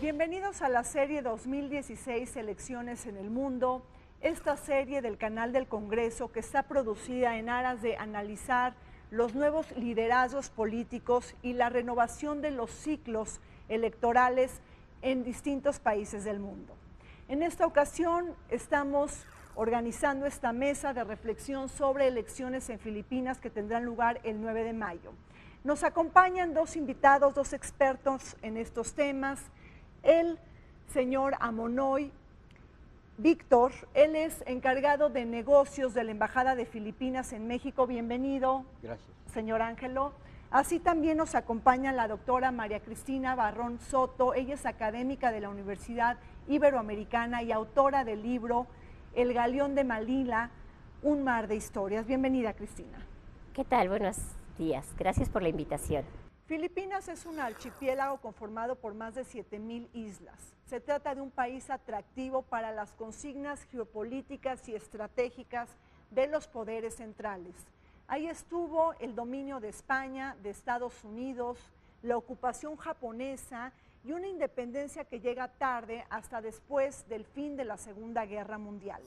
Bienvenidos a la serie 2016 Elecciones en el Mundo, esta serie del canal del Congreso que está producida en aras de analizar los nuevos liderazgos políticos y la renovación de los ciclos electorales en distintos países del mundo. En esta ocasión estamos organizando esta mesa de reflexión sobre elecciones en Filipinas que tendrán lugar el 9 de mayo. Nos acompañan dos invitados, dos expertos en estos temas. El señor Amonoy Víctor, él es encargado de negocios de la Embajada de Filipinas en México. Bienvenido. Gracias. Señor Ángelo. Así también nos acompaña la doctora María Cristina Barrón Soto. Ella es académica de la Universidad Iberoamericana y autora del libro El Galeón de Manila, un mar de historias. Bienvenida, Cristina. ¿Qué tal? Buenos días. Gracias por la invitación. Filipinas es un archipiélago conformado por más de 7,000 islas. Se trata de un país atractivo para las consignas geopolíticas y estratégicas de los poderes centrales. Ahí estuvo el dominio de España, de Estados Unidos, la ocupación japonesa y una independencia que llega tarde hasta después del fin de la Segunda Guerra Mundial.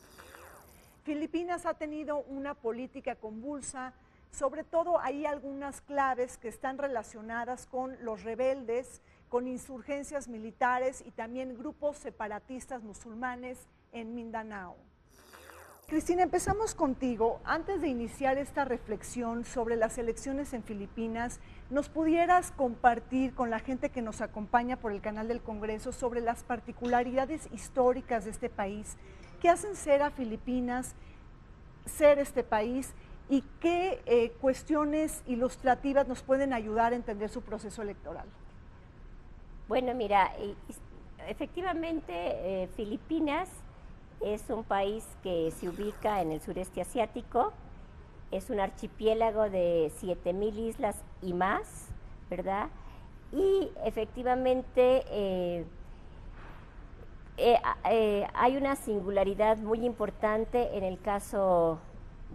Filipinas ha tenido una política convulsa. Sobre todo hay algunas claves que están relacionadas con los rebeldes, con insurgencias militares y también grupos separatistas musulmanes en Mindanao. Cristina, empezamos contigo. Antes de iniciar esta reflexión sobre las elecciones en Filipinas, ¿nos pudieras compartir con la gente que nos acompaña por el canal del Congreso sobre las particularidades históricas de este país? ¿Qué hacen ser a Filipinas ser este país? ¿Y qué cuestiones ilustrativas nos pueden ayudar a entender su proceso electoral? Bueno, mira, efectivamente Filipinas es un país que se ubica en el sureste asiático, es un archipiélago de 7,000 islas y más, ¿verdad? Y efectivamente hay una singularidad muy importante en el caso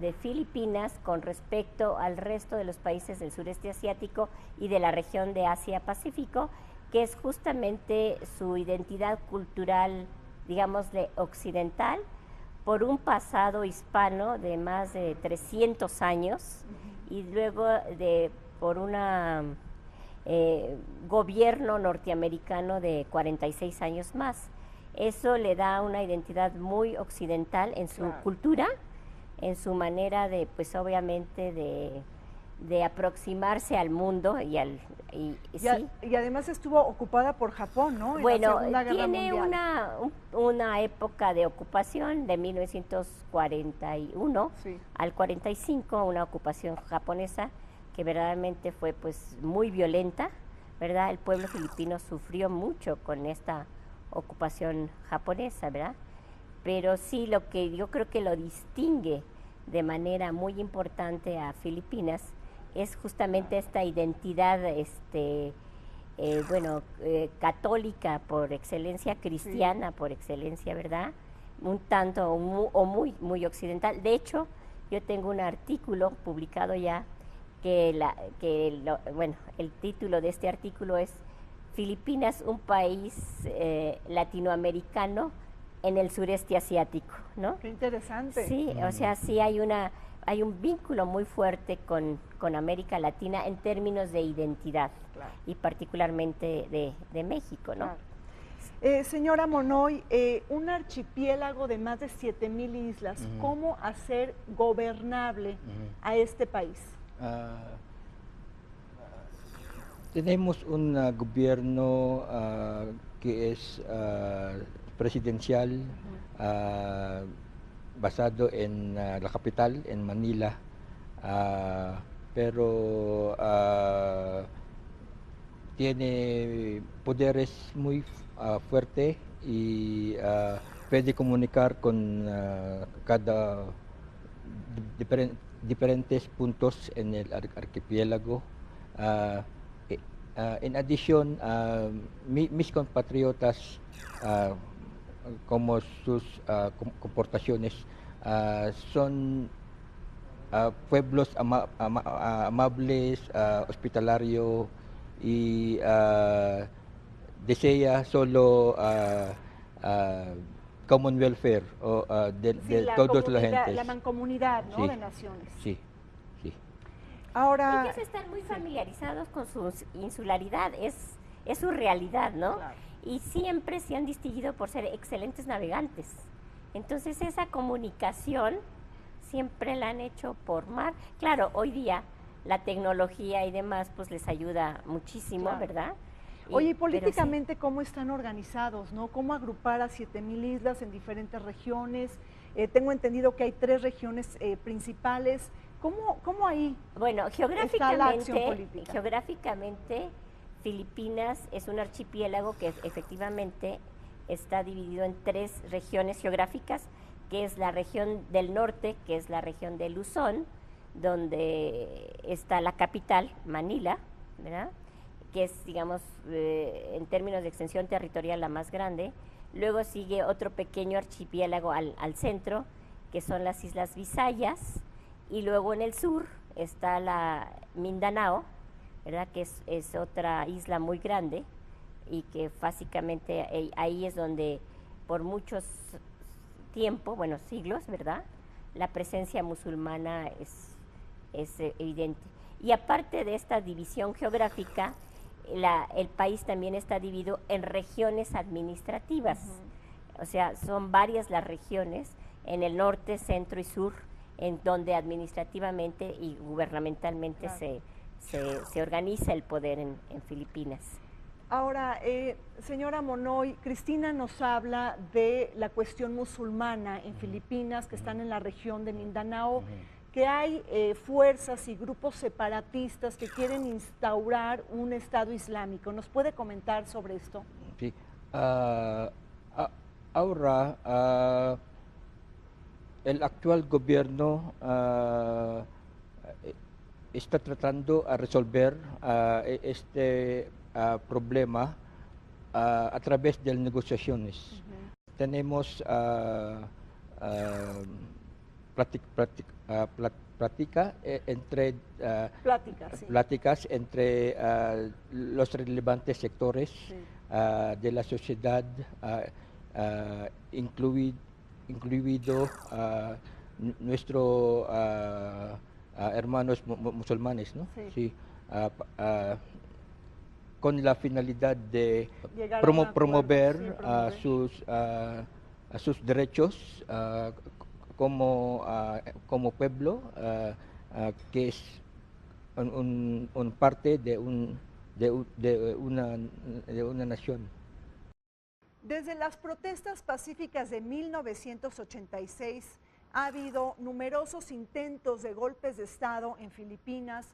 de Filipinas con respecto al resto de los países del sureste asiático y de la región de Asia-Pacífico, que es justamente su identidad cultural, digámosle, occidental, por un pasado hispano de más de 300 años y luego por un gobierno norteamericano de 46 años más. Eso le da una identidad muy occidental en su cultura, en su manera de, pues obviamente, de aproximarse al mundo y además estuvo ocupada por Japón, ¿no? Bueno, en la Segunda Guerra tiene una época de ocupación de 1941 al 45, una ocupación japonesa que verdaderamente fue pues muy violenta, ¿verdad? El pueblo filipino sufrió mucho con esta ocupación japonesa, ¿verdad? Pero sí, lo que yo creo que lo distingue de manera muy importante a Filipinas es justamente esta identidad católica por excelencia, cristiana por excelencia, ¿verdad? Un tanto o muy occidental. De hecho, yo tengo un artículo publicado ya el título de este artículo es Filipinas, un país latinoamericano en el sureste asiático, ¿no? Qué interesante. Sí, o sea, sí hay un vínculo muy fuerte con América Latina en términos de identidad, y particularmente de México, ¿no? Señora Monoy, un archipiélago de más de 7,000 islas, ¿cómo hacer gobernable a este país? Tenemos un gobierno que es presidencial, basado en la capital, en Manila, pero tiene poderes muy fuertes y puede comunicar con cada diferentes puntos en el archipiélago. En adición, mis compatriotas, como sus comportaciones, son pueblos amables, hospitalarios y desea solo common welfare o de todos la gente. La mancomunidad, ¿no? Sí, de naciones. Sí, sí. Ahora, ellos están muy familiarizados con su insularidad, es su realidad, ¿no? Claro. Y siempre se han distinguido por ser excelentes navegantes. Entonces esa comunicación siempre la han hecho por mar. Claro, hoy día la tecnología y demás pues les ayuda muchísimo, Claro. ¿verdad? Oye, y pero políticamente, ¿cómo están organizados, no? ¿Cómo agrupar a 7,000 islas en diferentes regiones? Tengo entendido que hay 3 regiones principales. ¿Cómo ahí? Bueno, está la acción política? geográficamente Filipinas es un archipiélago que efectivamente está dividido en 3 regiones geográficas, que es la región del norte, que es la región de Luzón, donde está la capital, Manila, ¿verdad?, que es, digamos, en términos de extensión territorial la más grande. Luego sigue otro pequeño archipiélago al centro, que son las Islas Visayas, y luego en el sur está la Mindanao, ¿verdad?, que es otra isla muy grande, y que básicamente ahí es donde por muchos tiempo, bueno, siglos, ¿verdad?, la presencia musulmana es evidente. Y aparte de esta división geográfica, el país también está dividido en regiones administrativas. O sea, son varias las regiones en el norte, centro y sur, en donde administrativamente y gubernamentalmente se organiza el poder en Filipinas. Ahora, señora Monoy, Cristina nos habla de la cuestión musulmana en Filipinas, que están en la región de Mindanao, que hay fuerzas y grupos separatistas que quieren instaurar un Estado islámico. ¿Nos puede comentar sobre esto? Sí. Ahora, el actual gobierno está tratando de resolver este problema a través de negociaciones. Tenemos pláticas entre los relevantes sectores de la sociedad, incluido nuestros hermanos musulmanes, ¿no? Sí. Con la finalidad de promover sus derechos como pueblo, que es un parte de una nación. Desde las protestas pacíficas de 1986 ha habido numerosos intentos de golpes de Estado en Filipinas,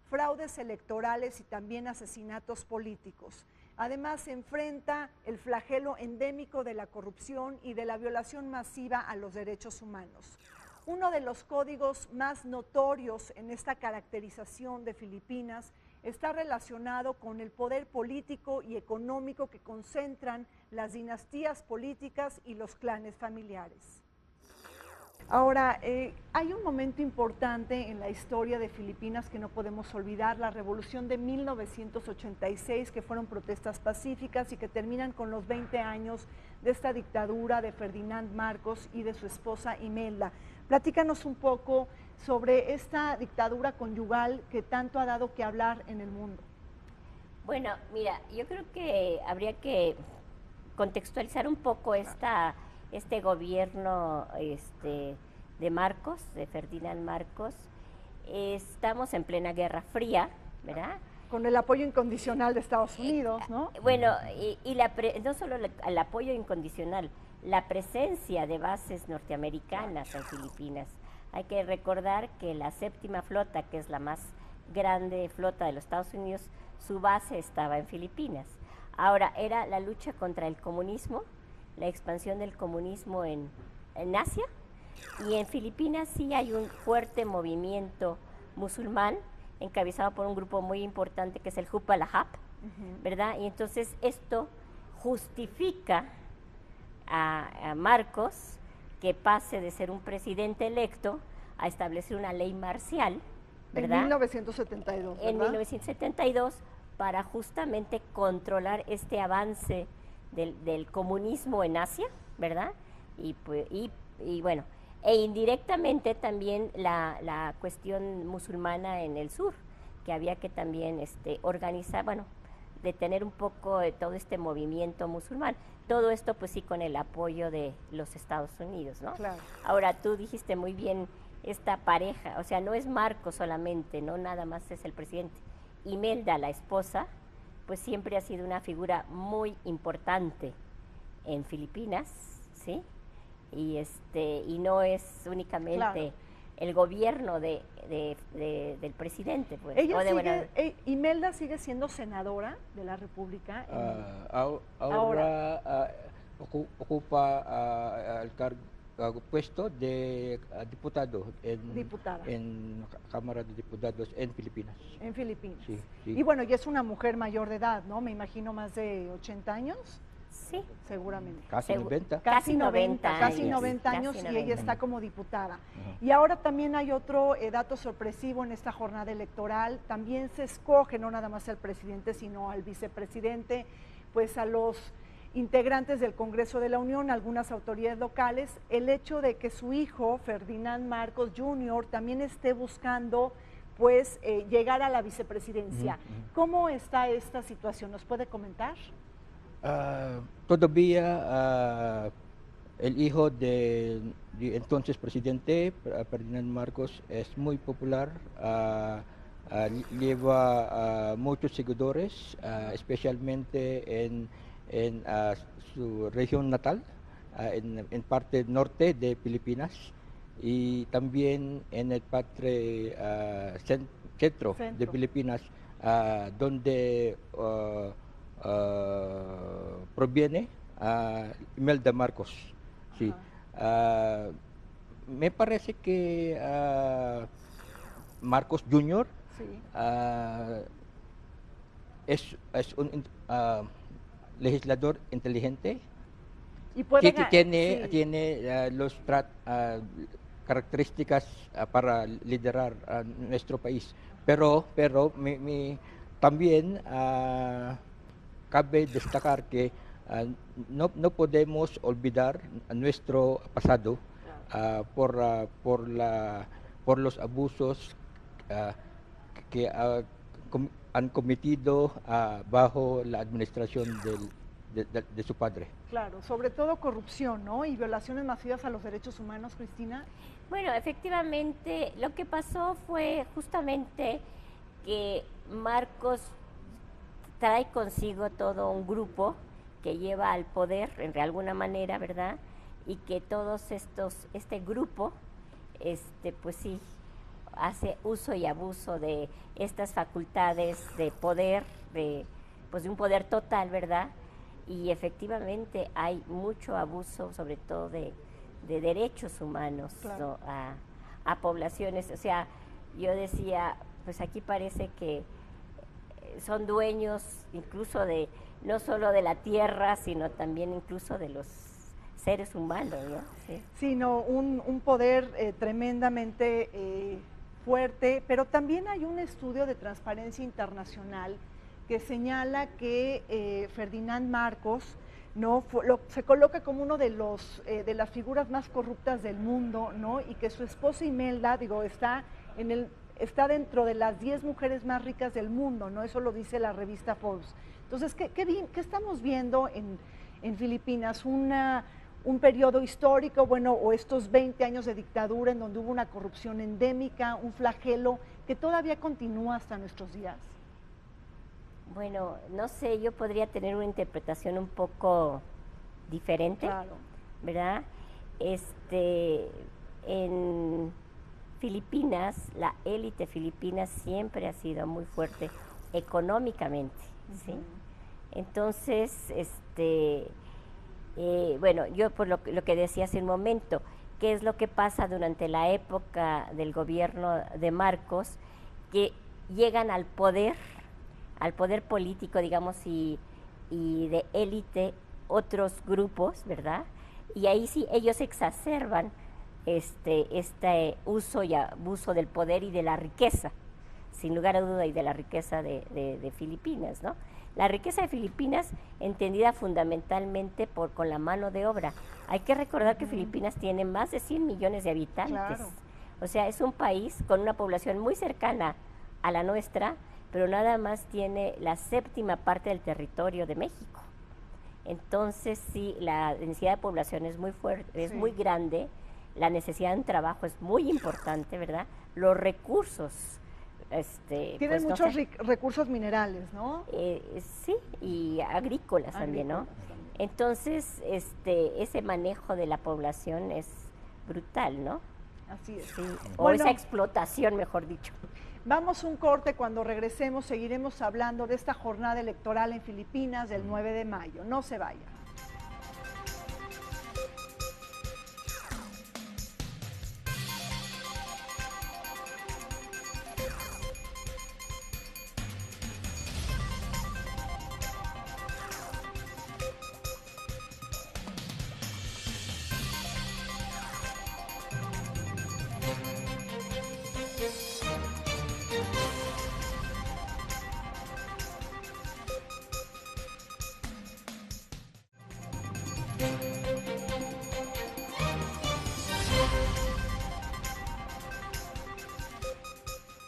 fraudes electorales y también asesinatos políticos. Además, se enfrenta el flagelo endémico de la corrupción y de la violación masiva a los derechos humanos. Uno de los códigos más notorios en esta caracterización de Filipinas está relacionado con el poder político y económico que concentran las dinastías políticas y los clanes familiares. Ahora, hay un momento importante en la historia de Filipinas que no podemos olvidar, la revolución de 1986, que fueron protestas pacíficas y que terminan con los 20 años de esta dictadura de Ferdinand Marcos y de su esposa Imelda. Platícanos un poco sobre esta dictadura conyugal que tanto ha dado que hablar en el mundo. Bueno, mira, yo creo que habría que contextualizar un poco este gobierno de Marcos, de Ferdinand Marcos. Estamos en plena Guerra Fría, ¿verdad? Con el apoyo incondicional de Estados Unidos, ¿no? Bueno, no solo el apoyo incondicional, la presencia de bases norteamericanas en Filipinas. Hay que recordar que la séptima flota, que es la más grande flota de los Estados Unidos, su base estaba en Filipinas. Ahora, era la lucha contra el comunismo, la expansión del comunismo en Asia, y en Filipinas sí hay un fuerte movimiento musulmán encabezado por un grupo muy importante que es el Hupalahap, ¿verdad? Y entonces esto justifica a Marcos que pase de ser un presidente electo a establecer una ley marcial, ¿verdad? En 1972, ¿verdad? En 1972, para justamente controlar este avance del comunismo en Asia, ¿verdad? Y bueno, e indirectamente también la cuestión musulmana en el sur, que había que también organizar, bueno, detener un poco de todo este movimiento musulmán. Todo esto pues sí con el apoyo de los Estados Unidos, ¿no? Claro. Ahora tú dijiste muy bien esta pareja, o sea, no es Marcos solamente, no nada más es el presidente. Imelda, la esposa, pues siempre ha sido una figura muy importante en Filipinas, ¿sí? Y no es únicamente claro. El gobierno del presidente, pues. Imelda sigue siendo senadora de la República. Ahora ocupa el puesto de diputado en Cámara de Diputados en Filipinas. En Filipinas. Sí, sí. Y bueno, ya es una mujer mayor de edad, ¿no? Me imagino más de 80 años. Sí. Seguramente. Casi 90. Casi 90 años y ella está como diputada. Y ahora también hay otro dato sorpresivo en esta jornada electoral. También se escoge no nada más al presidente, sino al vicepresidente, pues a los integrantes del Congreso de la Unión, algunas autoridades locales. El hecho de que su hijo, Ferdinand Marcos Jr., también esté buscando pues llegar a la vicepresidencia. ¿Cómo está esta situación? ¿Nos puede comentar? Todavía el hijo de entonces presidente, Ferdinand Marcos, es muy popular, lleva muchos seguidores, especialmente en su región natal, en parte norte de Filipinas, y también en el parte centro de Filipinas, donde proviene Imelda Marcos. Sí. Me parece que Marcos Jr. Sí. Es un legislador inteligente y puede que tiene los características para liderar nuestro país, pero también cabe destacar que no podemos olvidar nuestro pasado por los abusos que han cometido bajo la administración de su padre. Claro, sobre todo corrupción, ¿no? Y violaciones masivas a los derechos humanos, Cristina. Bueno, efectivamente, lo que pasó fue justamente que Marcos trae consigo todo un grupo que lleva al poder, de alguna manera, ¿verdad? Y que este grupo, pues sí, hace uso y abuso de estas facultades de poder, pues de un poder total, ¿verdad? Y efectivamente hay mucho abuso, sobre todo de derechos humanos, claro, ¿no? a poblaciones. O sea, yo decía, pues aquí parece que son dueños incluso no solo de la tierra, sino también incluso de los seres humanos, ¿no? Sí. Sino un poder tremendamente fuerte, pero también hay un estudio de Transparencia Internacional que señala que Ferdinand Marcos se coloca como uno de las figuras más corruptas del mundo, ¿no? Y que su esposa Imelda, está dentro de las 10 mujeres más ricas del mundo, ¿no? Eso lo dice la revista Forbes. Entonces, ¿qué estamos viendo en Filipinas? Un periodo histórico, o estos 20 años de dictadura en donde hubo una corrupción endémica, un flagelo que todavía continúa hasta nuestros días. Bueno, no sé, yo podría tener una interpretación un poco diferente, claro, ¿verdad? En Filipinas, la élite filipina siempre ha sido muy fuerte económicamente, ¿sí? Entonces, bueno, yo por lo que decía hace un momento, ¿qué es lo que pasa durante la época del gobierno de Marcos? Que llegan al poder político, digamos, y de élite otros grupos, ¿verdad? Y ahí sí ellos exacerban este uso y abuso del poder y de la riqueza, sin lugar a duda, y de la riqueza de Filipinas, ¿no? La riqueza de Filipinas entendida fundamentalmente con la mano de obra. Hay que recordar que Filipinas tiene más de 100 millones de habitantes. Claro. O sea, es un país con una población muy cercana a la nuestra, pero nada más tiene la 7ª parte del territorio de México. Entonces, sí, la densidad de población es muy fuerte, es muy grande, la necesidad de un trabajo es muy importante, ¿verdad? Los recursos... Tienen pues, muchos recursos minerales, ¿no? Sí, y agrícolas también, ¿no? Entonces, ese manejo de la población es brutal, ¿no? Así es. Sí, o esa explotación, mejor dicho. Vamos a un corte, cuando regresemos seguiremos hablando de esta jornada electoral en Filipinas del 9 de mayo. No se vayan.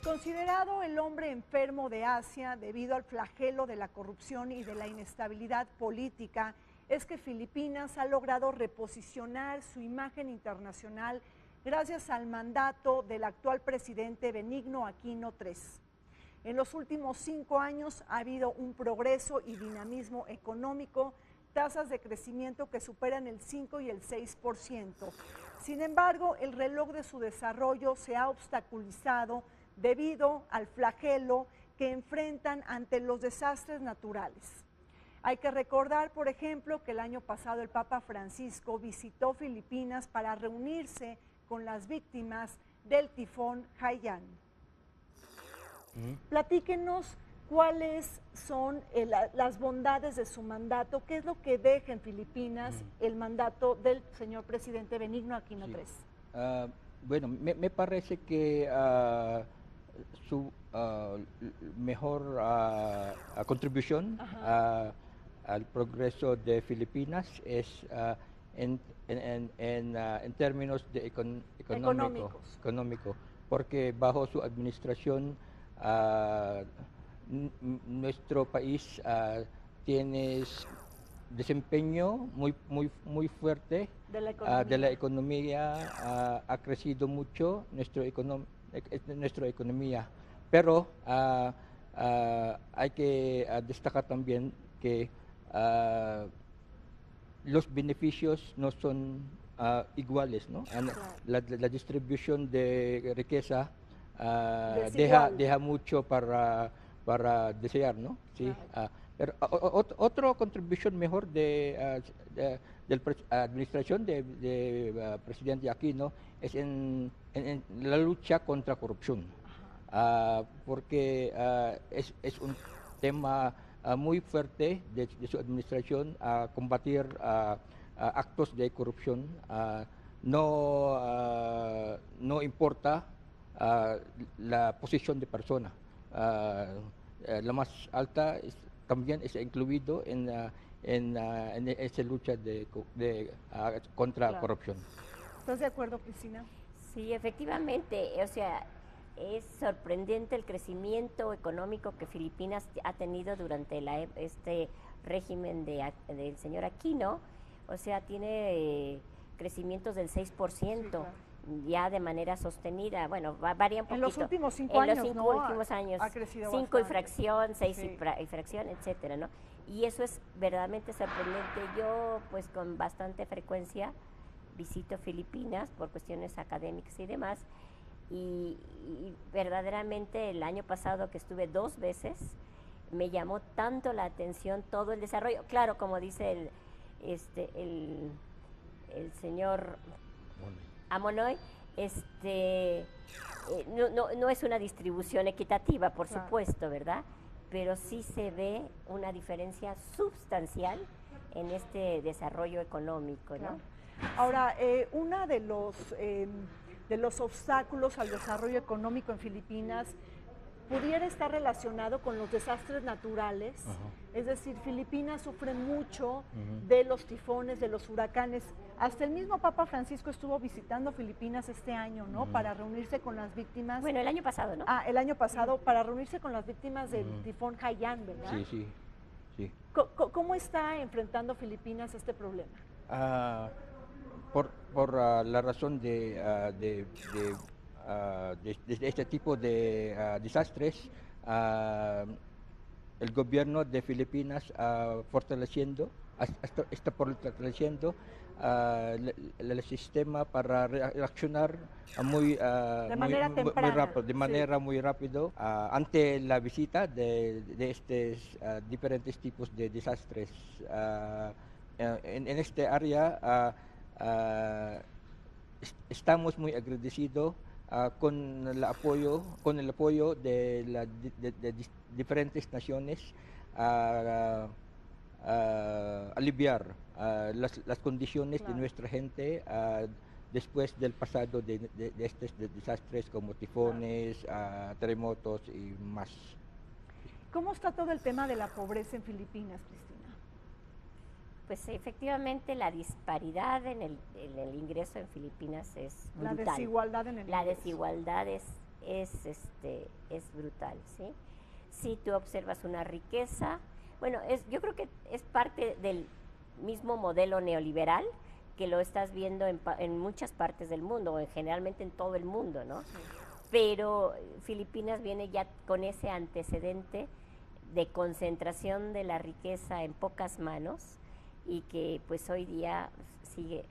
Considerado el hombre enfermo de Asia debido al flagelo de la corrupción y de la inestabilidad política, es que Filipinas ha logrado reposicionar su imagen internacional gracias al mandato del actual presidente Benigno Aquino III. En los últimos 5 años ha habido un progreso y dinamismo económico, tasas de crecimiento que superan el 5 y el 6%. Sin embargo, el reloj de su desarrollo se ha obstaculizado debido al flagelo que enfrentan ante los desastres naturales. Hay que recordar, por ejemplo, que el año pasado el Papa Francisco visitó Filipinas para reunirse con las víctimas del tifón Haiyan. Platíquenos cuáles son las bondades de su mandato, qué es lo que deja en Filipinas el mandato del señor presidente Benigno Aquino III. Bueno, me parece que su mejor contribución al progreso de Filipinas es en términos de económico, porque bajo su administración nuestro país tiene desempeño muy fuerte de la economía, ha crecido mucho nuestra economía, pero hay que destacar también que los beneficios no son iguales, ¿no? La distribución de riqueza deja mucho para desear, ¿no? Sí. Pero otra contribución mejor de la administración de presidente Aquino es en la lucha contra corrupción, porque es un tema muy fuerte de su administración a combatir actos de corrupción. No importa la posición de persona, la más alta también es incluido en esa lucha contra corrupción. ¿Estás de acuerdo, Cristina? Sí, efectivamente, o sea, es sorprendente el crecimiento económico que Filipinas ha tenido durante este régimen del señor Aquino. O sea, tiene crecimientos del 6%. Sí, claro. Ya de manera sostenida, bueno, varía un poquito. En los últimos 5 años, En los últimos años, ha crecido 5 bastante. y fracción, 6 y fracción, etcétera, ¿no? Y eso es verdaderamente sorprendente. Yo, pues, con bastante frecuencia visito Filipinas por cuestiones académicas y demás, y verdaderamente el año pasado que estuve 2 veces, me llamó tanto la atención todo el desarrollo. Claro, como dice el señor Amonoy, no es una distribución equitativa, por supuesto, ¿verdad? Pero sí se ve una diferencia sustancial en este desarrollo económico, ¿no? Claro. Ahora, uno de los obstáculos al desarrollo económico en Filipinas pudiera estar relacionado con los desastres naturales. Es decir, Filipinas sufre mucho de los tifones, de los huracanes. Hasta el mismo Papa Francisco estuvo visitando Filipinas este año, ¿no? Para reunirse con las víctimas. Bueno, el año pasado, ¿no? Ah, el año pasado, para reunirse con las víctimas del tifón Haiyan, ¿verdad? Sí. ¿Cómo está enfrentando Filipinas este problema? Por la razón de este tipo de desastres, el gobierno de Filipinas está fortaleciendo el sistema para reaccionar de manera muy rápido ante la visita de estos diferentes tipos de desastres. En este área estamos muy agradecidos con el apoyo de diferentes naciones a aliviar las condiciones de nuestra gente después del pasado de estos desastres como tifones, terremotos y más. ¿Cómo está todo el tema de la pobreza en Filipinas, Cristina? Pues efectivamente la disparidad en el ingreso en Filipinas es brutal. La desigualdad en el ingreso. La desigualdad es brutal, ¿sí? Si tú observas una riqueza, bueno, yo creo que es parte del mismo modelo neoliberal que lo estás viendo en muchas partes del mundo, o generalmente en todo el mundo, ¿no? Sí. Pero Filipinas viene ya con ese antecedente de concentración de la riqueza en pocas manos, y que pues hoy día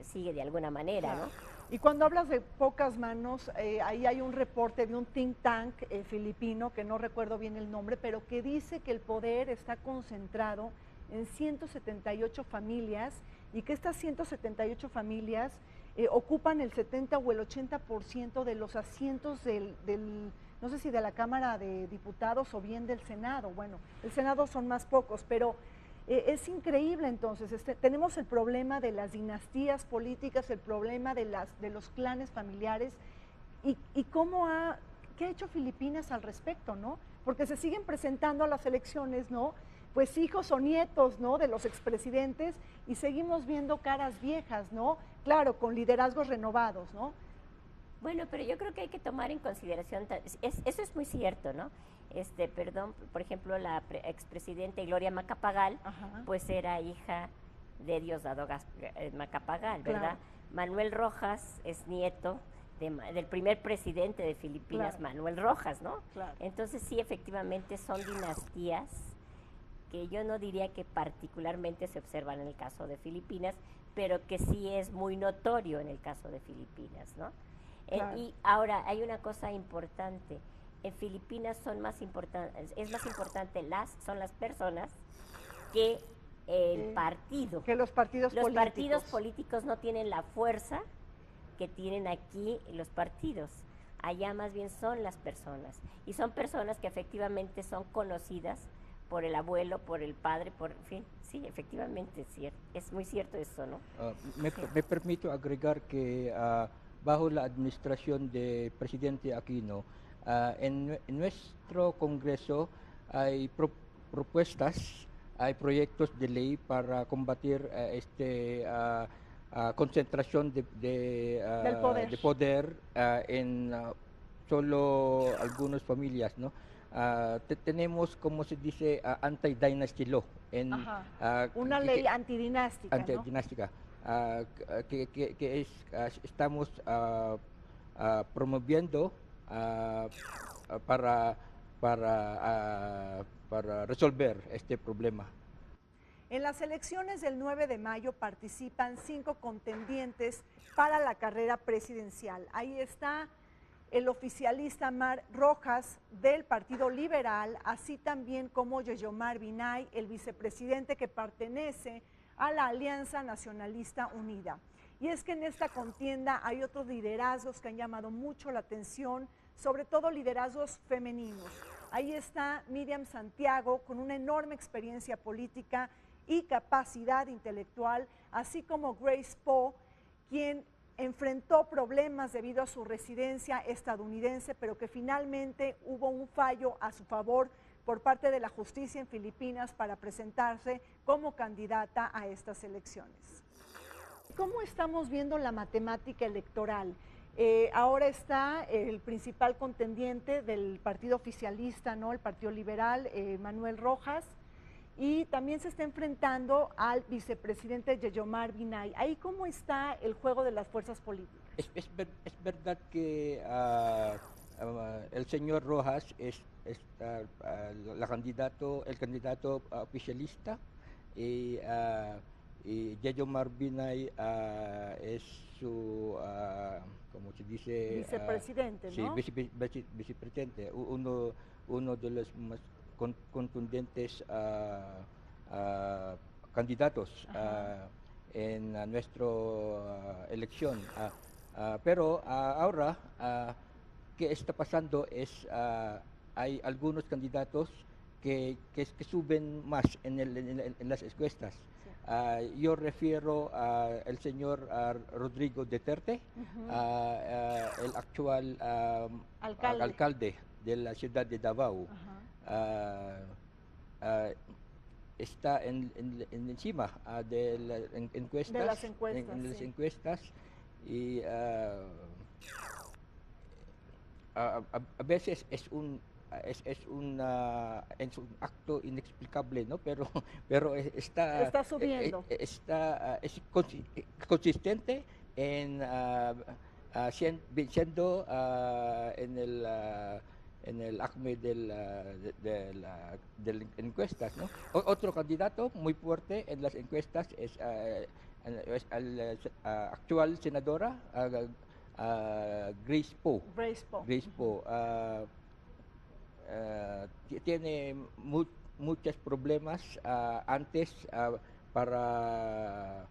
sigue de alguna manera, ¿no? Y cuando hablas de pocas manos, ahí hay un reporte de un think tank filipino, que no recuerdo bien el nombre, pero que dice que el poder está concentrado en 178 familias y que estas 178 familias ocupan el 70 o el 80% de los asientos no sé si de la Cámara de Diputados o bien del Senado. Bueno, el Senado son más pocos, pero es increíble. Entonces, tenemos el problema de las dinastías políticas, el problema de los clanes familiares, y ¿qué ha hecho Filipinas al respecto, no? Porque se siguen presentando a las elecciones, ¿no? Pues hijos o nietos, ¿no? De los expresidentes, y seguimos viendo caras viejas, ¿no? Claro, con liderazgos renovados, ¿no? Bueno, pero yo creo que hay que tomar en consideración, eso es muy cierto, ¿no? Por ejemplo, la expresidenta Gloria Macapagal, pues era hija de Diosdado Macapagal, ¿verdad? Claro. Manuel Rojas es nieto del primer presidente de Filipinas, claro. Manuel Rojas, ¿no? Claro. Entonces sí, efectivamente son dinastías que yo no diría que particularmente se observan en el caso de Filipinas, pero que sí es muy notorio en el caso de Filipinas, ¿no? Claro. Y ahora hay una cosa importante. En Filipinas son más importantes son las personas que el partido. Que los partidos políticos. Los partidos políticos no tienen la fuerza que tienen aquí los partidos. Allá más bien son las personas. Y son personas que efectivamente son conocidas por el abuelo, por el padre, en fin. Sí, efectivamente es muy cierto eso, ¿no? Me permito agregar que bajo la administración del presidente Aquino, en nuestro Congreso hay propuestas, hay proyectos de ley para combatir concentración de poder en solo algunas familias, ¿no? Tenemos, como se dice, anti-dynasty law. Una ley antidinástica. Antidinástica, estamos promoviendo para resolver este problema. En las elecciones del 9 de mayo participan 5 contendientes para la carrera presidencial. Ahí está el oficialista Mar Rojas del Partido Liberal, así también como Yeyomar Binay, el vicepresidente que pertenece a la Alianza Nacionalista Unida. Y es que en esta contienda hay otros liderazgos que han llamado mucho la atención, sobre todo liderazgos femeninos. Ahí está Miriam Santiago, con una enorme experiencia política y capacidad intelectual, así como Grace Poe, quien enfrentó problemas debido a su residencia estadounidense, pero que finalmente hubo un fallo a su favor por parte de la justicia en Filipinas para presentarse como candidata a estas elecciones. ¿Cómo estamos viendo la matemática electoral? Ahora está el principal contendiente del partido oficialista, ¿no? El Partido Liberal, Manuel Rojas, y también se está enfrentando al vicepresidente Yeyomar Binay. ¿Ahí cómo está el juego de las fuerzas políticas? Es verdad que el señor Rojas es el candidato oficialista, y Yeyomar Binay es su, ¿cómo se dice? Vicepresidente, ¿no? Sí, vicepresidente, uno de los más contundentes candidatos en nuestra elección. Pero ahora, ¿qué está pasando? Hay algunos candidatos que suben más en las encuestas. Sí. Yo refiero al señor Rodrigo Duterte, el actual alcalde de la ciudad de Davao. Está encima de las encuestas, en las encuestas, y a veces es un acto inexplicable, ¿no? Pero está subiendo, es consistente en siendo en el acme de las encuestas, ¿no? Otro candidato muy fuerte en las encuestas es la actual senadora Grace Poe. Tiene muchos problemas antes para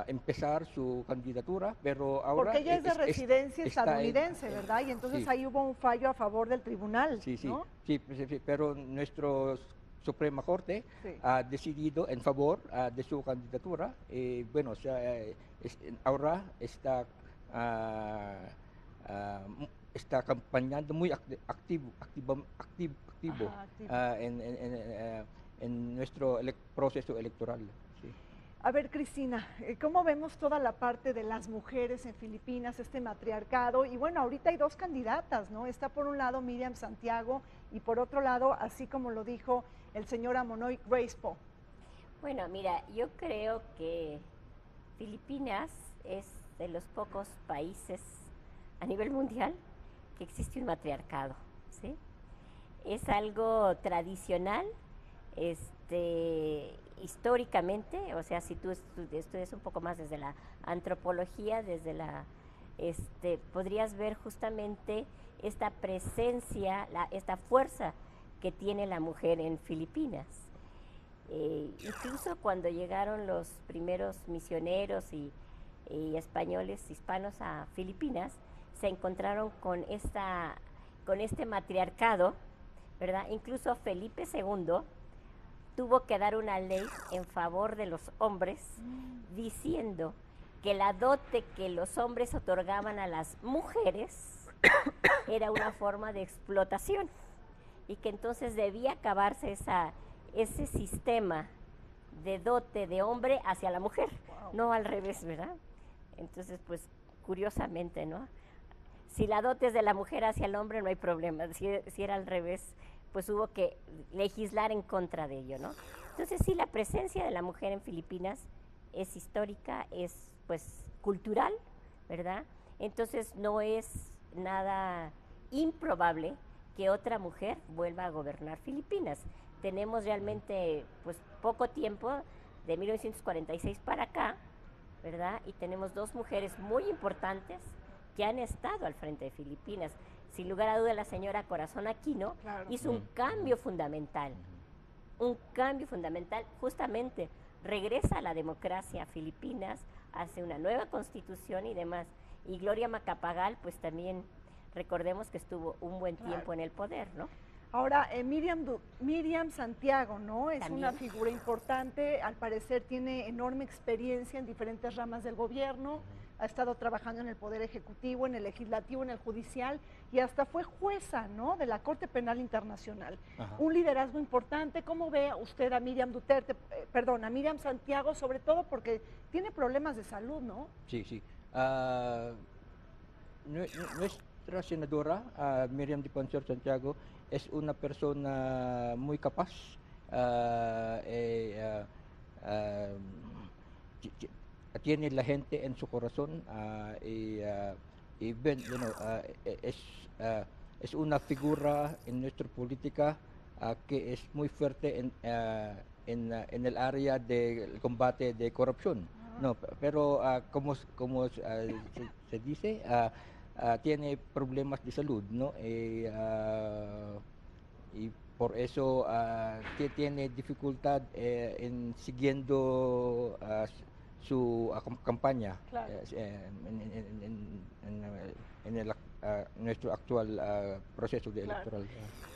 empezar su candidatura, pero ahora... Porque ella es de residencia estadounidense, ¿verdad? Y entonces sí. Ahí hubo un fallo a favor del tribunal, sí, ¿no? Sí, pero nuestro Suprema Corte ha decidido en favor de su candidatura. Bueno, ahora está campañando muy activo en nuestro proceso electoral. Sí. A ver, Cristina, ¿cómo vemos toda la parte de las mujeres en Filipinas, este matriarcado? Y bueno, ahorita hay dos candidatas, ¿no? Está por un lado Miriam Santiago y por otro lado, así como lo dijo el señor Amonoy, Grace Poe. Bueno, mira, yo creo que Filipinas es de los pocos países a nivel mundial que existe un matriarcado, ¿sí? Es algo tradicional, históricamente, o sea, si tú estudias un poco más desde la antropología, podrías ver justamente esta presencia, esta fuerza que tiene la mujer en Filipinas. Incluso cuando llegaron los primeros misioneros y españoles hispanos a Filipinas, se encontraron con este matriarcado, ¿verdad? Incluso Felipe II tuvo que dar una ley en favor de los hombres, diciendo que la dote que los hombres otorgaban a las mujeres era una forma de explotación y que entonces debía acabarse ese sistema de dote de hombre hacia la mujer, no al revés, ¿verdad? Entonces, pues, curiosamente, ¿no? Si la dote es de la mujer hacia el hombre, no hay problema. Si era al revés, pues hubo que legislar en contra de ello, ¿no? Entonces, sí, la presencia de la mujer en Filipinas es histórica, es, pues, cultural, ¿verdad? Entonces, no es nada improbable que otra mujer vuelva a gobernar Filipinas. Tenemos realmente, pues, poco tiempo, de 1946 para acá, ¿verdad? Y tenemos dos mujeres muy importantes que han estado al frente de Filipinas. Sin lugar a duda, la señora Corazón Aquino hizo un cambio fundamental, justamente regresa a la democracia a Filipinas, hace una nueva constitución y demás. Y Gloria Macapagal, pues también recordemos que estuvo un buen tiempo en el poder, ¿no? Ahora, Miriam Santiago, ¿no? Es También una figura importante, al parecer tiene enorme experiencia en diferentes ramas del gobierno, ha estado trabajando en el Poder Ejecutivo, en el Legislativo, en el Judicial y hasta fue jueza, ¿no?, de la Corte Penal Internacional. Ajá. Un liderazgo importante. ¿Cómo ve usted a Miriam Duterte, a Miriam Santiago, sobre todo porque tiene problemas de salud, ¿no? Sí, sí. Nuestra senadora, Miriam Diponcio Santiago, es una persona muy capaz. Tiene la gente en su corazón es una figura en nuestra política que es muy fuerte en el área del combate de corrupción. No, pero como se dice, tiene problemas de salud, ¿no? Y por eso tiene dificultad en siguiendo su campaña. Claro. En nuestro actual proceso de electoral.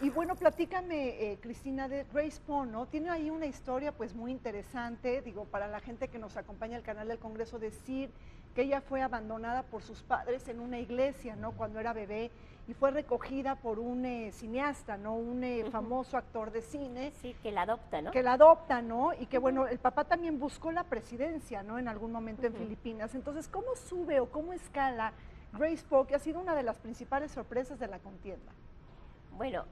Y bueno, platícame, Cristina, de Grace Poe, ¿no? Tiene ahí una historia pues muy interesante, digo, para la gente que nos acompaña al canal del Congreso, decir que ella fue abandonada por sus padres en una iglesia, ¿no?, cuando era bebé, y fue recogida por un cineasta, ¿no?, un famoso actor de cine. Sí, que la adopta, ¿no? Que la adopta, ¿no? Y que, bueno, el papá también buscó la presidencia, ¿no?, en algún momento en Filipinas. Entonces, ¿cómo sube o cómo escala Grace Poe, que ha sido una de las principales sorpresas de la contienda? Bueno,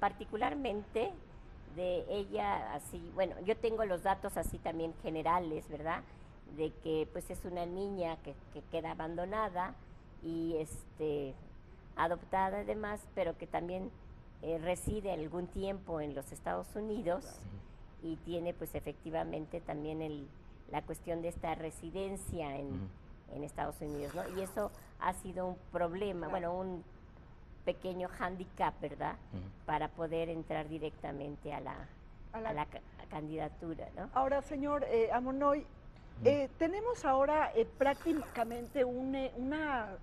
particularmente de ella, así, bueno, yo tengo los datos así también generales, ¿verdad?, de que pues es una niña que queda abandonada y adoptada además, pero que también reside algún tiempo en los Estados Unidos y tiene pues efectivamente también la cuestión de esta residencia en Estados Unidos, ¿no? Y eso ha sido un problema, bueno, un pequeño hándicap, ¿verdad?, para poder entrar directamente a la candidatura, ¿no? Ahora, señor Amonoy, tenemos ahora prácticamente una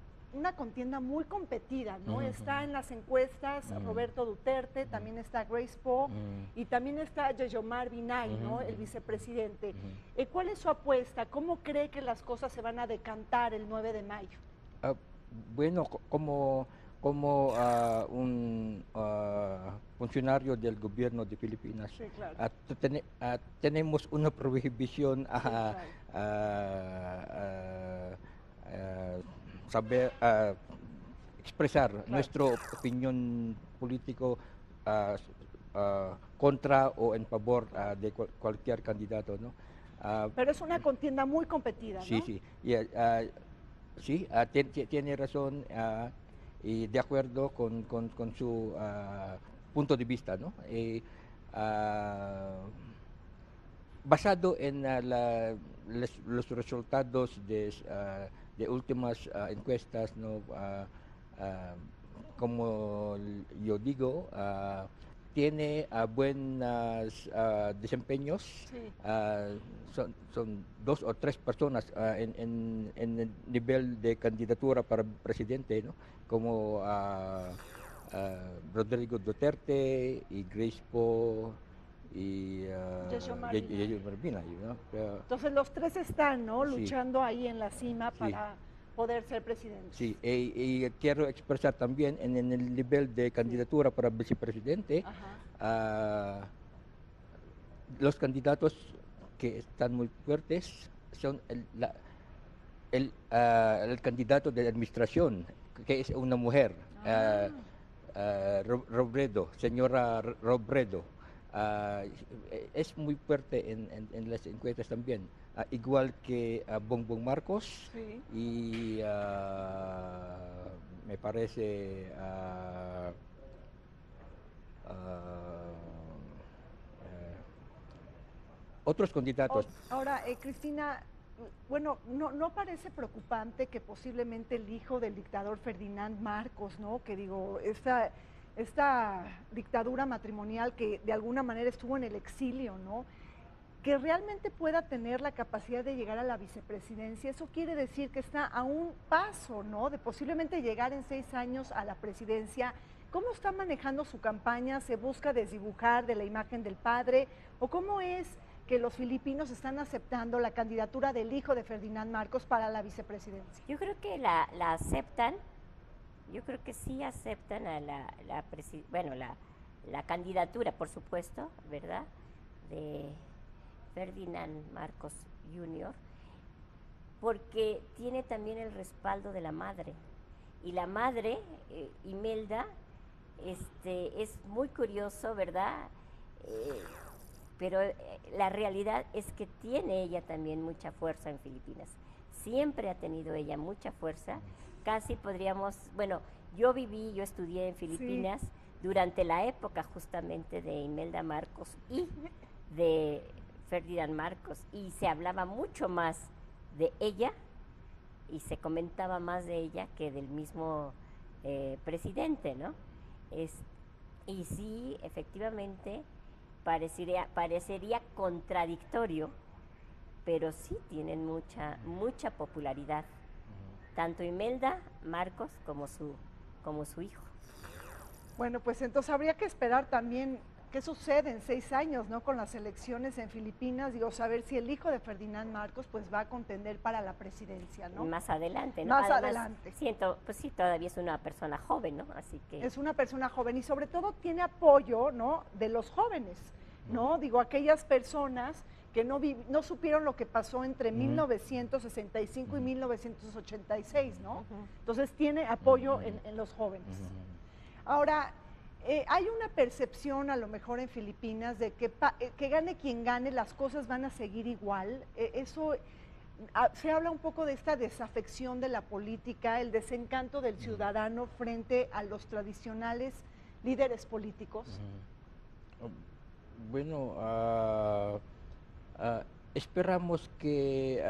contienda muy competida, ¿no? Está en las encuestas Roberto Duterte, también está Grace Poe y también está Yeyomar Binay, ¿no?, el vicepresidente. ¿Cuál es su apuesta? ¿Cómo cree que las cosas se van a decantar el 9 de mayo? Bueno, como un funcionario del gobierno de Filipinas, sí, claro, tenemos una prohibición saber expresar, claro, nuestra opinión político contra o en favor de cualquier candidato, ¿no? Pero es una contienda muy competida, ¿no? Sí, sí. Sí, tiene razón y de acuerdo con su punto de vista, ¿no? Basado en los resultados de últimas encuestas, ¿no? Como yo digo, tiene buenos desempeños. Sí. Son 2 o 3 personas en el nivel de candidatura para presidente, ¿no?, como Rodrigo Duterte y Grace Poe y Yeyomar Binay, ¿no? Entonces los 3 están, ¿no?, luchando, sí, ahí en la cima para poder ser presidente. Sí, y quiero expresar también en el nivel de candidatura, sí, para vicepresidente, los candidatos que están muy fuertes son el candidato de la administración, que es una mujer, Robredo, señora Robredo. Es muy fuerte en las encuestas también, igual que Bongbong Marcos, sí, y me parece otros candidatos. Ahora, Cristina, bueno, ¿no parece preocupante que posiblemente el hijo del dictador Ferdinand Marcos, ¿no?, que digo, esta dictadura matrimonial que de alguna manera estuvo en el exilio, ¿no?, que realmente pueda tener la capacidad de llegar a la vicepresidencia? Eso quiere decir que está a un paso, ¿no?, de posiblemente llegar en 6 años a la presidencia. ¿Cómo está manejando su campaña? ¿Se busca desdibujar de la imagen del padre? ¿O cómo es que los filipinos están aceptando la candidatura del hijo de Ferdinand Marcos para la vicepresidencia? Yo creo que la aceptan, yo creo que sí aceptan a la candidatura, por supuesto, ¿verdad?, de Ferdinand Marcos Jr., porque tiene también el respaldo de la madre. Y la madre, Imelda, es muy curioso, ¿verdad? Pero la realidad es que tiene ella también mucha fuerza en Filipinas. Siempre ha tenido ella mucha fuerza. Casi podríamos, bueno, yo estudié en Filipinas durante la época justamente de Imelda Marcos y de Ferdinand Marcos, y se hablaba mucho más de ella y se comentaba más de ella que del mismo presidente, ¿no? Y sí, efectivamente, parecería contradictorio, pero sí tienen mucha popularidad, tanto Imelda Marcos como su hijo. Bueno, pues entonces habría que esperar también qué sucede en 6 años, ¿no?, con las elecciones en Filipinas, digo, saber si el hijo de Ferdinand Marcos pues va a contender para la presidencia, ¿no? Más adelante, ¿no? Más Además, adelante. Pues sí, todavía es una persona joven, ¿no? Así que... Es una persona joven y sobre todo tiene apoyo, ¿no?, de los jóvenes, ¿no? Digo, aquellas personas que no supieron lo que pasó entre 1965 y 1986, ¿no? Entonces tiene apoyo en los jóvenes. Ahora, hay una percepción a lo mejor en Filipinas de que gane quien gane, las cosas van a seguir igual. Se habla un poco de esta desafección de la política, el desencanto del ciudadano frente a los tradicionales líderes políticos. Bueno, esperamos que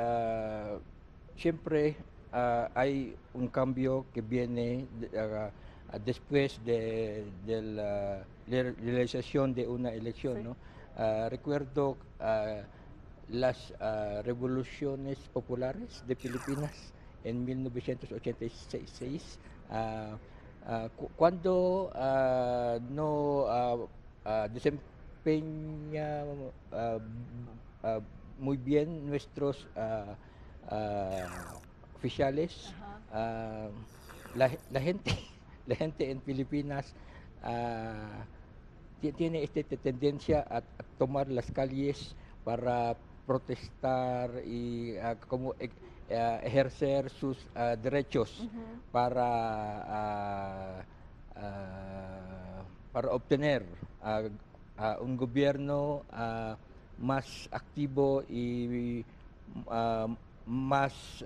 siempre hay un cambio que viene después de la realización de una elección, ¿no? Recuerdo las revoluciones populares de Filipinas en 1986, cuando no desempeña muy bien nuestros oficiales, la gente en Filipinas tiene esta tendencia a tomar las calles para protestar y como ejercer sus derechos para obtener un gobierno más activo y más,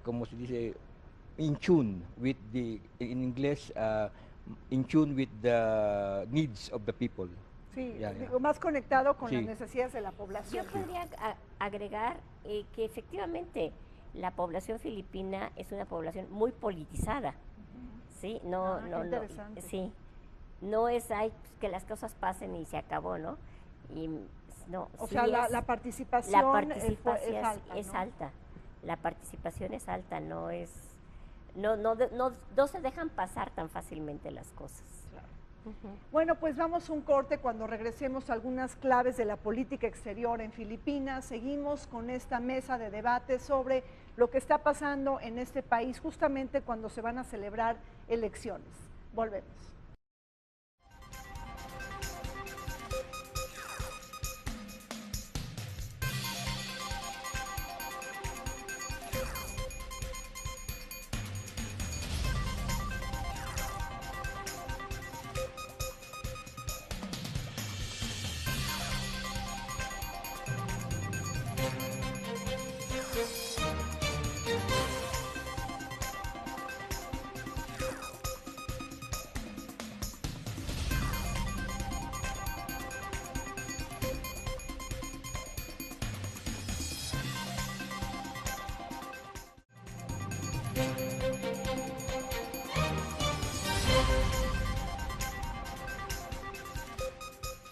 como se dice, in tune with in inglés, in tune with the needs of the people. Sí, digo, más conectado con las necesidades de la población. Yo podría agregar que efectivamente la población filipina es una población muy politizada. Sí, interesante. Sí, no es que las cosas pasen y se acabó, ¿no? Y no. O sea, la participación es alta. La participación es alta, no se dejan pasar tan fácilmente las cosas. Bueno, pues vamos a un corte. Cuando regresemos, algunas claves de la política exterior en Filipinas. Seguimos con esta mesa de debate sobre lo que está pasando en este país justamente cuando se van a celebrar elecciones. Volvemos.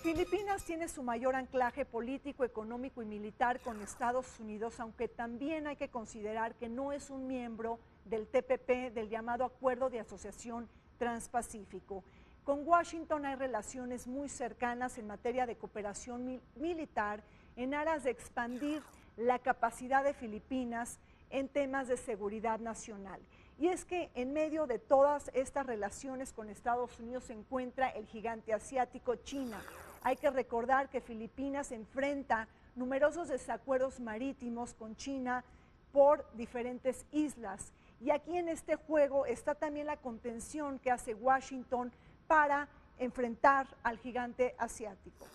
Filipinas tiene su mayor anclaje político, económico y militar con Estados Unidos, aunque también hay que considerar que no es un miembro del TPP, del llamado Acuerdo de Asociación Transpacífico. Con Washington hay relaciones muy cercanas en materia de cooperación militar en aras de expandir la capacidad de Filipinas en temas de seguridad nacional. Y es que en medio de todas estas relaciones con Estados Unidos se encuentra el gigante asiático China. Hay que recordar que Filipinas enfrenta numerosos desacuerdos marítimos con China por diferentes islas. Y aquí en este juego está también la contención que hace Washington para enfrentar al gigante asiático.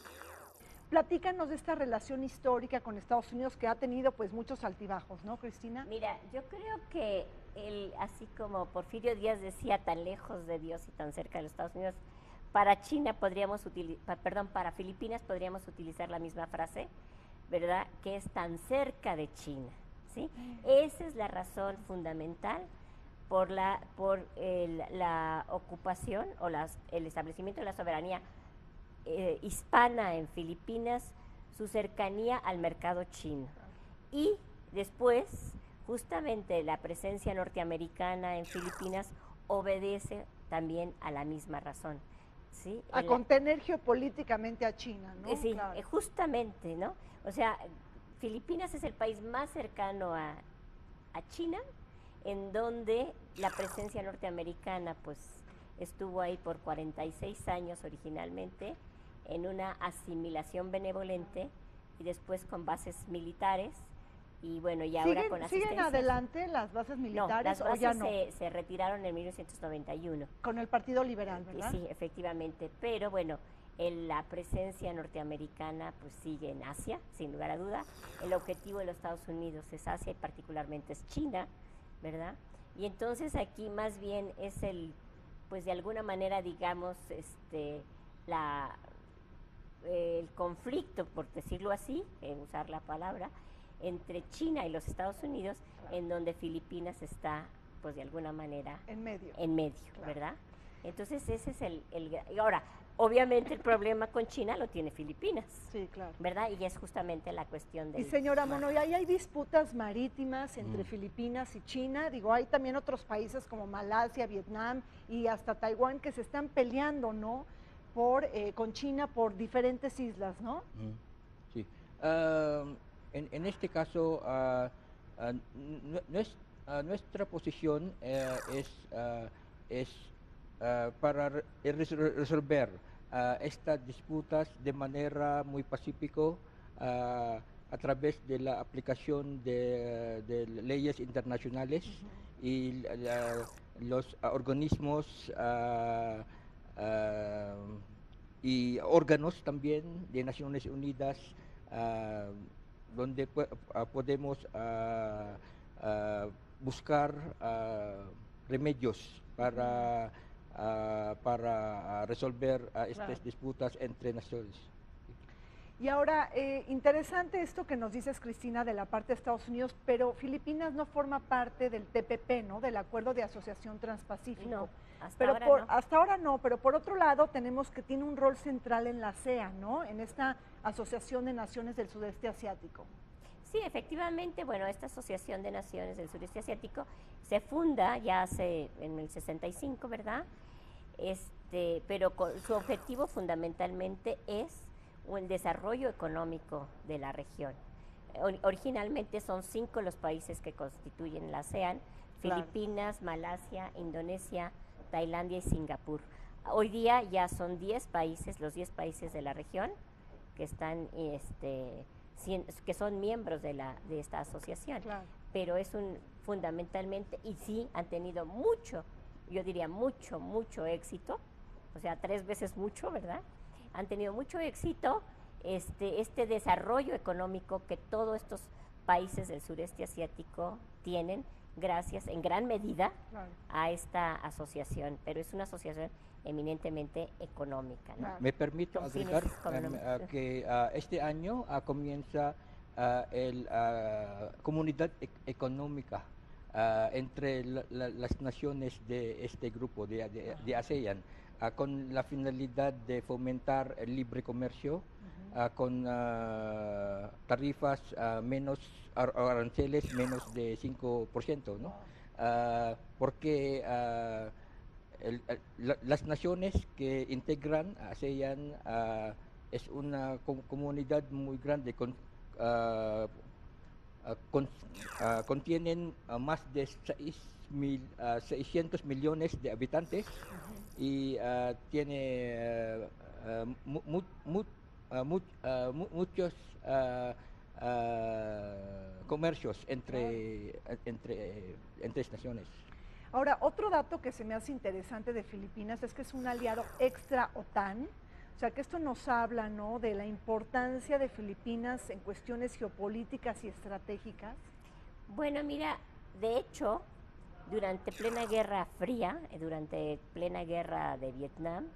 Platícanos de esta relación histórica con Estados Unidos que ha tenido pues muchos altibajos, ¿no, Cristina? Mira, yo creo que así como Porfirio Díaz decía, tan lejos de Dios y tan cerca de los Estados Unidos, para China podríamos para Filipinas podríamos utilizar la misma frase, ¿verdad? Que es tan cerca de China, ¿sí? Esa es la razón fundamental por la ocupación o el establecimiento de la soberanía hispana en Filipinas, su cercanía al mercado chino. Y después, justamente la presencia norteamericana en Filipinas obedece también a la misma razón. ¿Sí? A contener geopolíticamente a China, ¿no? Sí, claro. Justamente, ¿no? O sea, Filipinas es el país más cercano a China, en donde la presencia norteamericana pues estuvo ahí por 46 años originalmente, en una asimilación benevolente y después con bases militares y bueno, y ahora con asistencia. ¿Siguen adelante las bases militares? No, las bases o ya no? se retiraron en 1991. Con el Partido Liberal, ¿verdad? Sí, efectivamente, pero bueno, la presencia norteamericana pues sigue en Asia, sin lugar a duda. El objetivo de los Estados Unidos es Asia y particularmente es China, ¿verdad? Y entonces aquí más bien es pues de alguna manera digamos, el conflicto, por decirlo así, usar la palabra, entre China y los Estados Unidos, en donde Filipinas está, pues de alguna manera... En medio. Claro. ¿Verdad? Entonces ese es y ahora, obviamente el problema con China lo tiene Filipinas. Sí, claro. ¿Verdad? Y es justamente la cuestión de... Y señora Monroy, ahí hay disputas marítimas entre Filipinas y China. Digo, hay también otros países como Malasia, Vietnam y hasta Taiwán que se están peleando, ¿no? Con China por diferentes islas, ¿no? Sí. En este caso, nuestra posición es para resolver estas disputas de manera muy pacífica a través de la aplicación de leyes internacionales y los organismos y órganos también de Naciones Unidas donde podemos buscar remedios para resolver estas disputas entre naciones. Y ahora, interesante esto que nos dices, Cristina, de la parte de Estados Unidos, pero Filipinas no forma parte del TPP, ¿no? Del Acuerdo de Asociación Transpacífico. No, hasta ahora no, pero por otro lado tenemos que tiene un rol central en la ASEAN, ¿no? En esta Asociación de Naciones del Sudeste Asiático. Sí, efectivamente, bueno, esta Asociación de Naciones del Sudeste Asiático se funda ya en el 65, ¿verdad? Pero su objetivo fundamentalmente es el desarrollo económico de la región. Originalmente son 5 los países que constituyen la ASEAN, Filipinas, Malasia, Indonesia, Tailandia y Singapur. Hoy día ya son 10 países, los 10 países de la región que están, que son miembros de esta asociación. Claro. Pero es fundamentalmente, y sí han tenido mucho, yo diría mucho éxito, o sea, 3 veces mucho, ¿verdad? Han tenido mucho éxito este desarrollo económico que todos estos países del sureste asiático tienen gracias en gran medida a esta asociación, pero es una asociación eminentemente económica, ¿no? Me permito agregar que este año comienza la comunidad económica entre las naciones de este grupo de ASEAN, con la finalidad de fomentar el libre comercio, con tarifas menos, aranceles menos de 5%, ¿no? Porque las naciones que integran ASEAN es una comunidad muy grande, contienen más de 600 millones de habitantes y tiene muchos comercios entre estas naciones. Ahora, otro dato que se me hace interesante de Filipinas es que es un aliado extra OTAN, o sea que esto nos habla, ¿no?, de la importancia de Filipinas en cuestiones geopolíticas y estratégicas. Bueno, mira, de hecho, durante plena Guerra Fría, durante plena Guerra de Vietnam,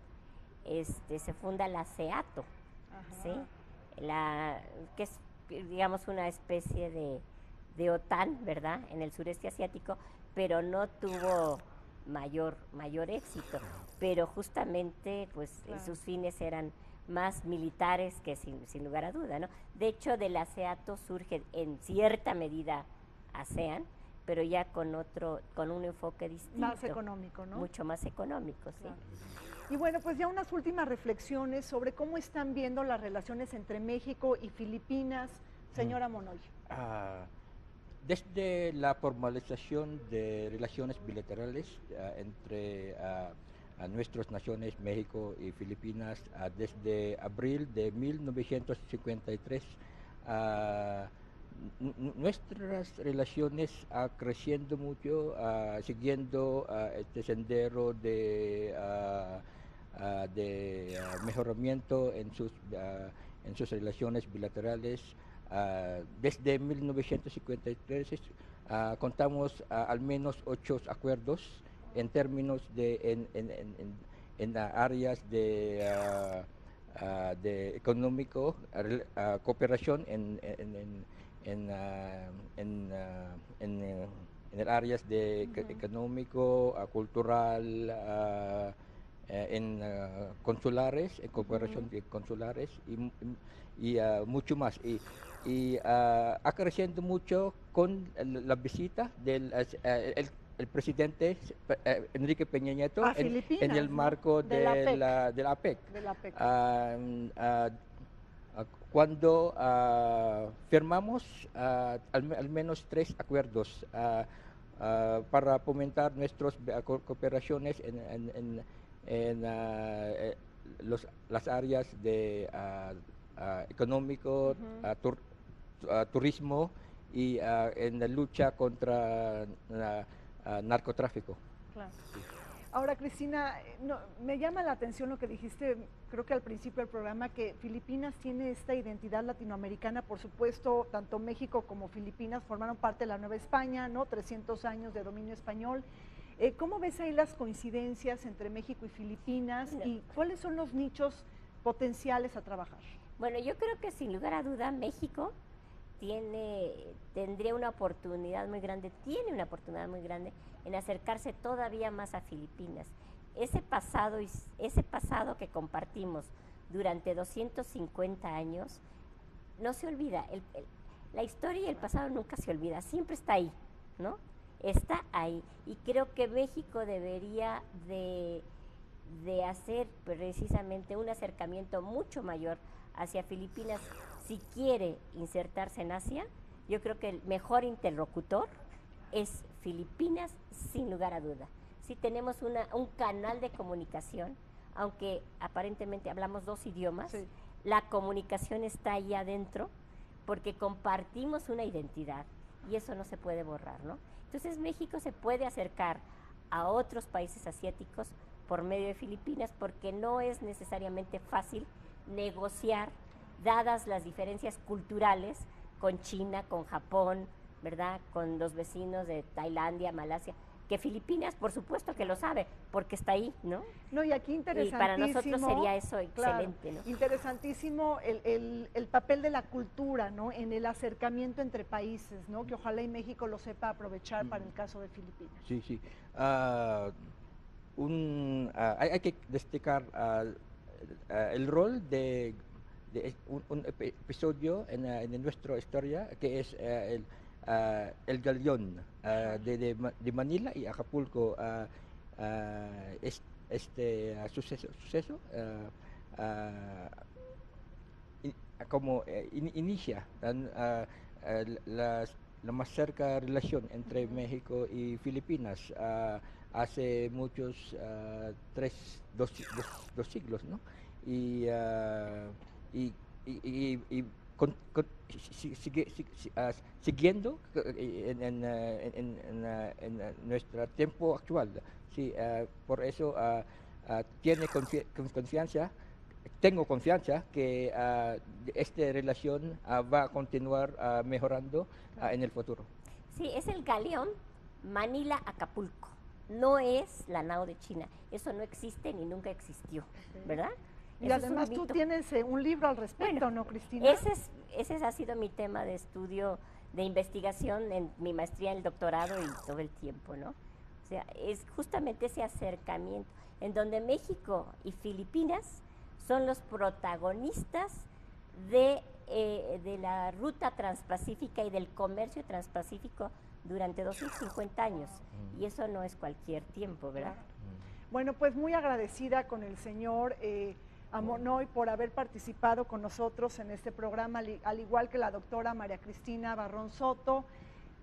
se funda la SEATO, ¿sí? Que es, digamos, una especie de OTAN, ¿verdad?, en el sureste asiático, pero no tuvo mayor éxito, pero justamente pues claro, sus fines eran más militares que sin lugar a duda, ¿no? De hecho, de la SEATO surge en cierta medida ASEAN, pero ya con un enfoque distinto. Más económico, ¿no? Mucho más económico, claro, sí. Y bueno, pues ya unas últimas reflexiones sobre cómo están viendo las relaciones entre México y Filipinas, señora Monroy. Desde la formalización de relaciones bilaterales entre nuestras naciones, México y Filipinas, desde abril de 1953, nuestras relaciones creciendo mucho, siguiendo este sendero de mejoramiento en sus relaciones bilaterales. Desde 1953 contamos al menos 8 acuerdos en términos de en áreas de económico, cooperación en el áreas de económico, cultural, en consulares, en cooperación de consulares y mucho más. Y ha creciendo mucho con la visita del el presidente Enrique Peña Nieto en el marco de la APEC. Cuando firmamos al menos 3 acuerdos para fomentar nuestras cooperaciones en las áreas de económico, turismo y en la lucha contra narcotráfico. Claro. Sí. Ahora, Cristina, me llama la atención lo que dijiste, creo que al principio del programa, que Filipinas tiene esta identidad latinoamericana, por supuesto, tanto México como Filipinas formaron parte de la Nueva España, ¿no? 300 años de dominio español. ¿Cómo ves ahí las coincidencias entre México y Filipinas y cuáles son los nichos potenciales a trabajar? Bueno, yo creo que sin lugar a duda México tendría una oportunidad muy grande, tiene una oportunidad muy grande en acercarse todavía más a Filipinas. Ese pasado que compartimos durante 250 años no se olvida. La historia y el pasado nunca se olvida, siempre está ahí, ¿no? Está ahí. Y creo que México debería de hacer precisamente un acercamiento mucho mayor hacia Filipinas. Si quiere insertarse en Asia, yo creo que el mejor interlocutor es Filipinas, sin lugar a duda. Si tenemos un canal de comunicación, aunque aparentemente hablamos 2 idiomas, sí, la comunicación está ahí adentro porque compartimos una identidad y eso no se puede borrar, ¿no? Entonces México se puede acercar a otros países asiáticos por medio de Filipinas porque no es necesariamente fácil negociar dadas las diferencias culturales con China, con Japón, ¿verdad?, con los vecinos de Tailandia, Malasia, que Filipinas, por supuesto que lo sabe, porque está ahí, ¿no? No, y aquí interesantísimo. Y para nosotros sería eso excelente, claro, ¿no? Interesantísimo el papel de la cultura, ¿no?, en el acercamiento entre países, ¿no?, que ojalá y México lo sepa aprovechar para el caso de Filipinas. Sí, sí. Hay que destacar el rol de un episodio en nuestra historia que es el galeón de Manila y Acapulco. suceso como inicia la más cerca relación entre México y Filipinas hace muchos dos siglos, ¿no? Y siguiendo en nuestro tiempo actual, sí, por eso tengo confianza que esta relación va a continuar mejorando en el futuro. Sí, es el galeón Manila-Acapulco, no es la nao de China, eso no existe ni nunca existió, ¿verdad? Y además tú tienes un libro al respecto, bueno, ¿no, Cristina? Ese ha sido mi tema de estudio, de investigación en mi maestría, en el doctorado y todo el tiempo, ¿no? O sea, es justamente ese acercamiento en donde México y Filipinas son los protagonistas de la ruta transpacífica y del comercio transpacífico durante 250 años. Y eso no es cualquier tiempo, ¿verdad? Bueno, pues muy agradecida con el señor Amonoy por haber participado con nosotros en este programa, al igual que la doctora María Cristina Barrón Soto.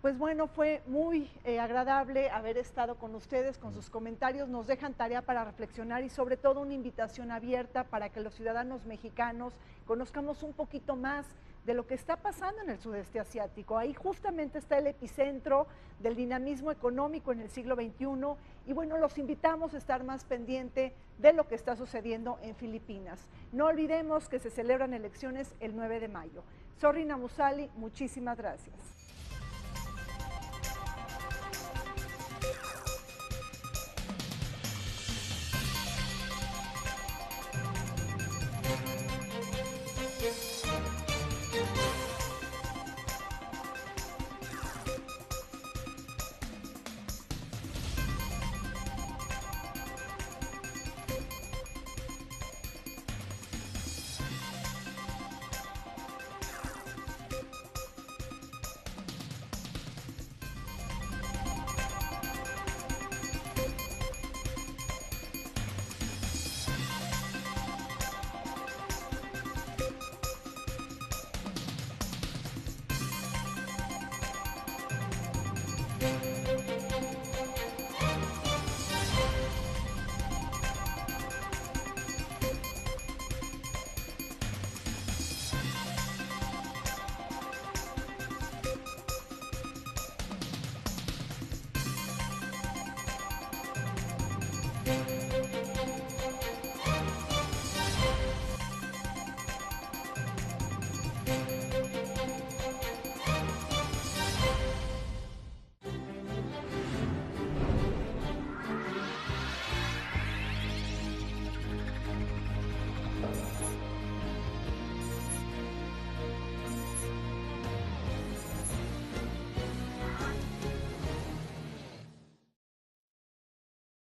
Pues bueno, fue muy agradable haber estado con ustedes, con sus comentarios, nos dejan tarea para reflexionar y sobre todo una invitación abierta para que los ciudadanos mexicanos conozcamos un poquito más de lo que está pasando en el sudeste asiático. Ahí justamente está el epicentro del dinamismo económico en el siglo XXI y bueno, los invitamos a estar más pendiente de lo que está sucediendo en Filipinas. No olvidemos que se celebran elecciones el 9 de mayo. Zorrina Musali, muchísimas gracias.